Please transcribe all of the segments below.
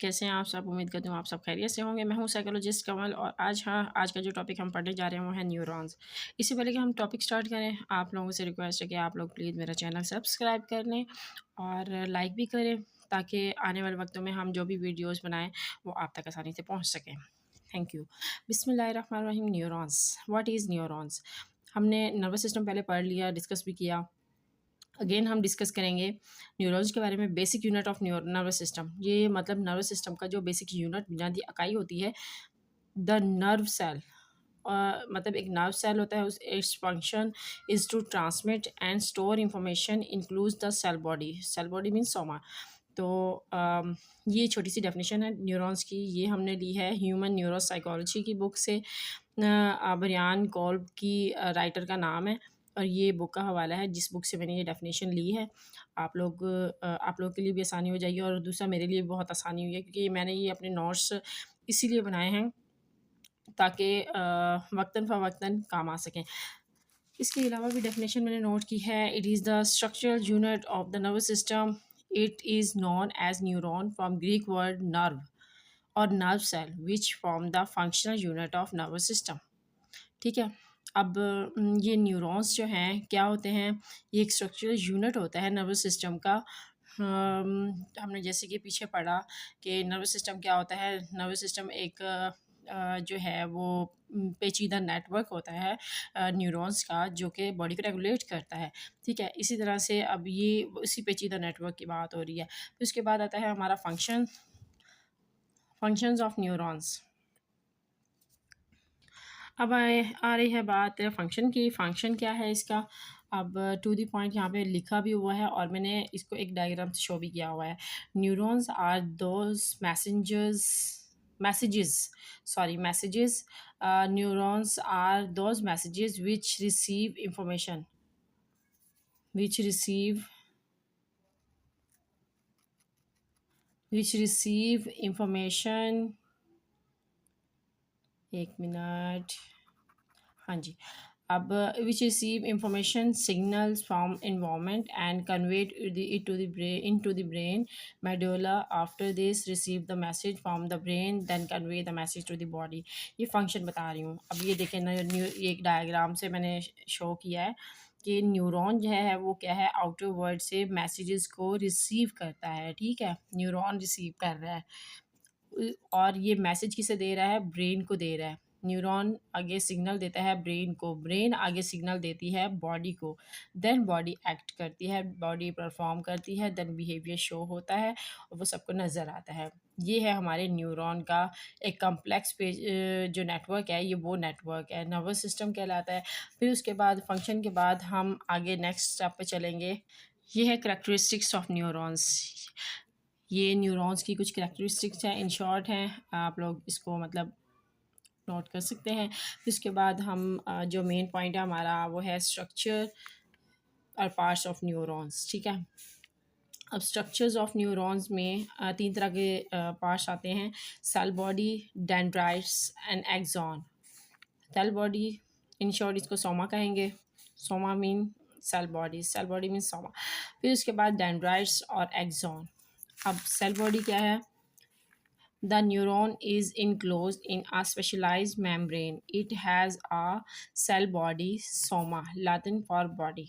कैसे हैं आप सब? उम्मीद करती हूँ आप सब खैरियत से होंगे। मैं हूँ साइकोलॉजिस्ट कमल और आज का जो टॉपिक हम पढ़ने जा रहे हैं वो है न्यूरॉन्स। इससे पहले कि हम टॉपिक स्टार्ट करें, आप लोगों से रिक्वेस्ट है कि आप लोग प्लीज़ मेरा चैनल सब्सक्राइब कर लें और लाइक भी करें, ताकि आने वाले वक्तों में हम जो भी वीडियोज़ बनाएँ वो आप तक आसानी से पहुँच सकें। Thank you. बिस्मिल्लाहिर्रहमानिर्रहीम। Neurons, what is neurons? हमने नर्वस सिस्टम पहले पढ़ लिया, डिस्कस भी किया। अगेन हम डिस्कस करेंगे न्यूरॉन्स के बारे में। Basic unit of nervous system, ये मतलब नर्वस सिस्टम का जो बेसिक यूनिट बुनियादी इकाई होती है, द नर्व सेल। मतलब एक नर्व सेल होता है, उस its function is to transmit and store information includes the cell body. Cell body means soma. तो ये छोटी सी डेफिनेशन है न्यूरॉन्स की, ये हमने ली है ह्यूमन न्यूरो साइकोलॉजी की बुक से। ब्रियान कोल्ब की राइटर का नाम है और ये बुक का हवाला है जिस बुक से मैंने ये डेफिनेशन ली है। आप लोग के लिए भी आसानी हो जाएगी और दूसरा मेरे लिए भी बहुत आसानी हुई है, क्योंकि मैंने ये अपने नोट्स इसीलिए बनाए हैं ताकि वक्तन फ़वक्तन काम आ सकें। इसके अलावा भी डेफिनेशन मैंने नोट की है। It is the structural unit of the nervous system. It is known as neuron from Greek word nerve और nerve cell which form the functional unit of nervous system. ठीक है। अब ये न्यूरॉन्स जो हैं क्या होते हैं? ये एक स्ट्रक्चरल यूनिट होता है नर्वस सिस्टम का। हमने जैसे कि पीछे पढ़ा कि नर्वस सिस्टम क्या होता है। नर्वस सिस्टम एक जो है वो पेचीदा नेटवर्क होता है न्यूरॉन्स का, जो कि बॉडी को रेगुलेट करता है। ठीक है, इसी तरह से अब ये उसी पेचीदा नेटवर्क की बात हो रही है। फिर उसके बाद आता है हमारा फंक्शंस ऑफ न्यूरॉन्स। अब आ रही है बात फ़ंक्शन की। फ़ंक्शन क्या है इसका? अब टू द पॉइंट यहाँ पे लिखा भी हुआ है और मैंने इसको एक डायग्राम से शो भी किया हुआ है। Neurons are those messages. Neurons are those messages which receive information। एक मिनट, हाँ जी। अब which receive information signals from environment and convert it to the brain medulla. After this receive the message from the brain then convey the message to the body. ये function बता रही हूँ। अब ये देखें ना, ये एक डायग्राम से मैंने शो किया है कि न्यूरॉन जो है वो क्या है, आउटर वर्ल्ड से मैसेजेस को रिसीव करता है। ठीक है, न्यूरॉन रिसीव कर रहा है और ये मैसेज किसे दे रहा है? ब्रेन को दे रहा है। न्यूरॉन आगे सिग्नल देता है ब्रेन को, ब्रेन आगे सिग्नल देती है बॉडी को, देन बॉडी एक्ट करती है, बॉडी परफॉर्म करती है, देन बिहेवियर शो होता है और वो सबको नज़र आता है। ये है हमारे न्यूरॉन का एक कम्प्लेक्स पेज जो नेटवर्क है, ये वो नेटवर्क है, नर्वस सिस्टम कहलाता है। फिर उसके बाद फंक्शन के बाद हम आगे नेक्स्ट स्टेप पे चलेंगे। ये है करैक्टरिस्टिक्स ऑफ न्यूरॉन्स। ये न्यूरॉन्स की कुछ करैक्टरिस्टिक्स हैं, इन शॉर्ट हैं, आप लोग इसको मतलब नोट कर सकते हैं। फिर उसके बाद हम जो मेन पॉइंट है हमारा वो है स्ट्रक्चर और पार्ट्स ऑफ न्यूरॉन्स। ठीक है, अब स्ट्रक्चर्स ऑफ न्यूरॉन्स में तीन तरह के पार्ट्स आते हैं: cell body, dendrites and axon. Cell body, in short इसको सोमा कहेंगे। Soma mean cell body mean soma. फिर उसके बाद डेंड्राइट्स और एक्सॉन। अब सेल बॉडी क्या है? The neuron is enclosed in a specialized membrane. It has a cell body, soma, Latin for body.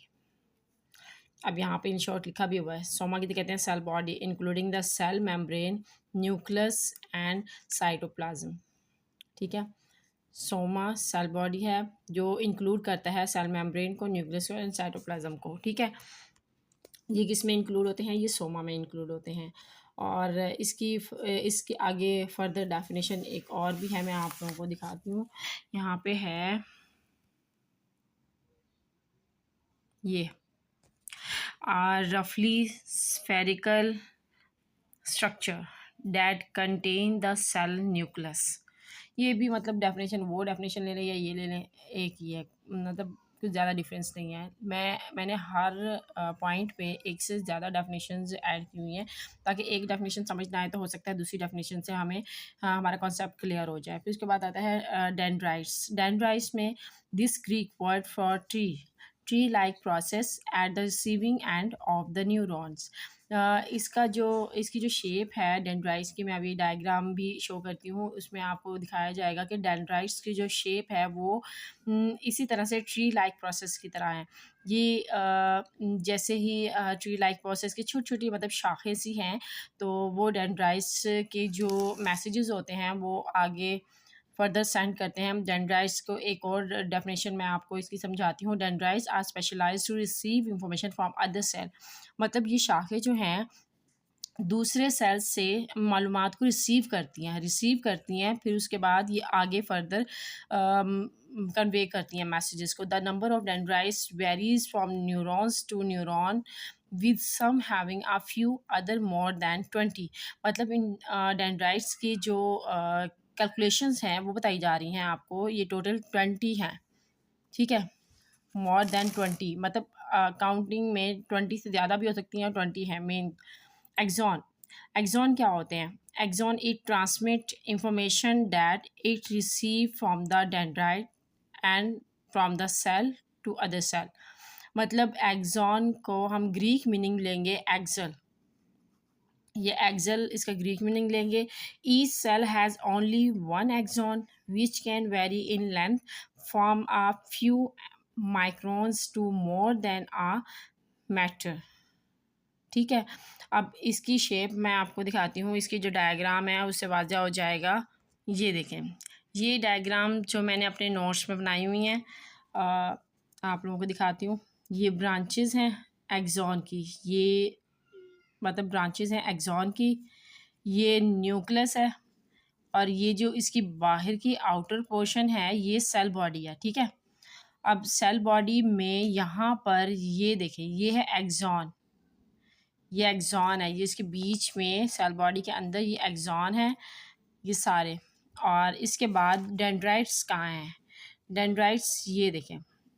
अब यहाँ पे इन शॉर्ट लिखा भी हुआ है। सोमा की कहते हैं cell body, including the cell membrane, nucleus and cytoplasm. ठीक है, सोमा सेल बॉडी है जो इंक्लूड करता है सेल मेम्ब्रेन को, न्यूक्लियस को एंड साइटोप्लाज्म को। ठीक है, ये किस में इंक्लूड होते हैं? ये सोमा में इंक्लूड होते हैं। और इसके आगे फर्दर डेफिनेशन एक और भी है, मैं आप लोगों को दिखाती हूँ। यहाँ पे है ये रफली spherical structure that contain the cell nucleus. ये भी मतलब डेफिनेशन, वो डेफिनेशन ले लें या ये ले लें, एक ही है, मतलब कुछ ज़्यादा डिफरेंस नहीं है। मैंने हर पॉइंट पे एक से ज़्यादा डेफिनेशंस ऐड की हुई हैं, ताकि एक डेफिनेशन समझ ना आए तो हो सकता है दूसरी डेफिनेशन से हमें हमारा कॉन्सेप्ट क्लियर हो जाए। फिर उसके बाद आता है डेंड्राइट्स। डेंड्राइट्स में this Greek word for tree like process at the receiving end of the neurons. इसकी जो शेप है डेंड्राइट्स की, मैं अभी डायग्राम भी शो करती हूँ, उसमें आपको दिखाया जाएगा कि डेंड्राइट्स की जो शेप है वो इसी तरह से ट्री लाइक प्रोसेस की तरह है। ये जैसे ही ट्री लाइक प्रोसेस की छोटी छोटी मतलब शाखें सी हैं, तो वो डेंड्राइट्स के जो मैसेजेस होते हैं वो आगे फर्दर सेंड करते हैं। डेंड्राइट्स को एक और डेफिनेशन मैं आपको इसकी समझाती हूँ। Dendrites are specialised to receive information from other cell. मतलब ये शाखें जो हैं दूसरे सेल्स से मालूमात को रिसीव करती हैं, फिर उसके बाद ये आगे फर्दर कन्वे करती हैं मैसेजेस को। The number of dendrites varies from neurons to neuron with some having a few other more than 20। मतलब इन डेंड्राइट्स की जो कैलकुलेशंस हैं वो बताई जा रही हैं आपको, ये टोटल 20 हैं, ठीक है। मोर देन 20 मतलब काउंटिंग में 20 से ज़्यादा भी हो सकती हैं और 20 है मेन। एक्सॉन, एक्सॉन क्या होते हैं? Axon it transmit information that it receive from the dendrite and from the cell to other cell. मतलब एक्सॉन को हम ग्रीक मीनिंग लेंगे एक्सल, ये एक्सल इसका ग्रीक मीनिंग लेंगे। Each cell has only one axon which can vary in length from a few microns to more than a metre, ठीक है। अब इसकी शेप मैं आपको दिखाती हूँ, इसकी जो डायग्राम है उससे वाज़ा हो जाएगा। ये देखें, ये डायग्राम जो मैंने अपने नोट्स में बनाई हुई हैं, आप लोगों को दिखाती हूँ। ये ब्रांचेस हैं एक्सॉन की, ये मतलब ब्रांचेस हैं एक्सॉन की, ये न्यूक्लियस है, और ये जो इसकी बाहर की आउटर पोर्शन है ये सेल बॉडी है, ठीक है। अब सेल बॉडी में यहाँ पर ये देखें, ये है एक्सॉन, ये एक्सॉन है, ये इसके बीच में सेल बॉडी के अंदर ये एक्सॉन है ये सारे। और इसके बाद डेंड्राइट्स कहाँ हैं? डेंड्राइट्स ये देखें,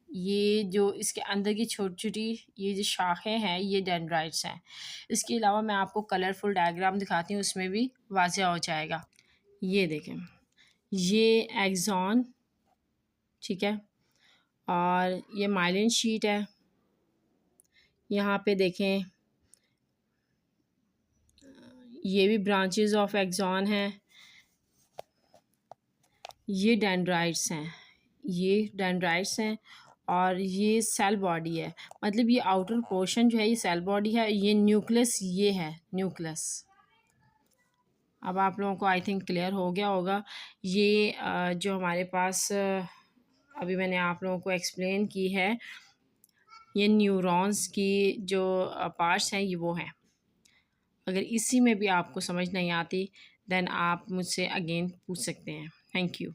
ये जो इसके अंदर की छोटी छोटी ये जो शाखें हैं ये डेंड्राइट्स हैं। इसके अलावा मैं आपको कलरफुल डायग्राम दिखाती हूँ, उसमें भी वाज़ह हो जाएगा। ये देखें, ये एक्सॉन, ठीक है, और ये माइलिन शीट है। यहाँ पे देखें, ये भी ब्रांचेस ऑफ एक्सॉन हैं। ये डेंड्राइट्स हैं, ये डेंड्राइट्स हैं, और ये सेल बॉडी है। मतलब ये आउटर पोर्शन जो है ये सेल बॉडी है, ये न्यूक्लियस, ये है न्यूक्लियस। अब आप लोगों को आई थिंक क्लियर हो गया होगा। ये जो हमारे पास अभी मैंने आप लोगों को एक्सप्लेन की है, ये न्यूरॉन्स की जो पार्ट्स हैं ये वो हैं। अगर इसी में भी आपको समझ नहीं आती देन आप मुझसे अगेन पूछ सकते हैं। Thank you.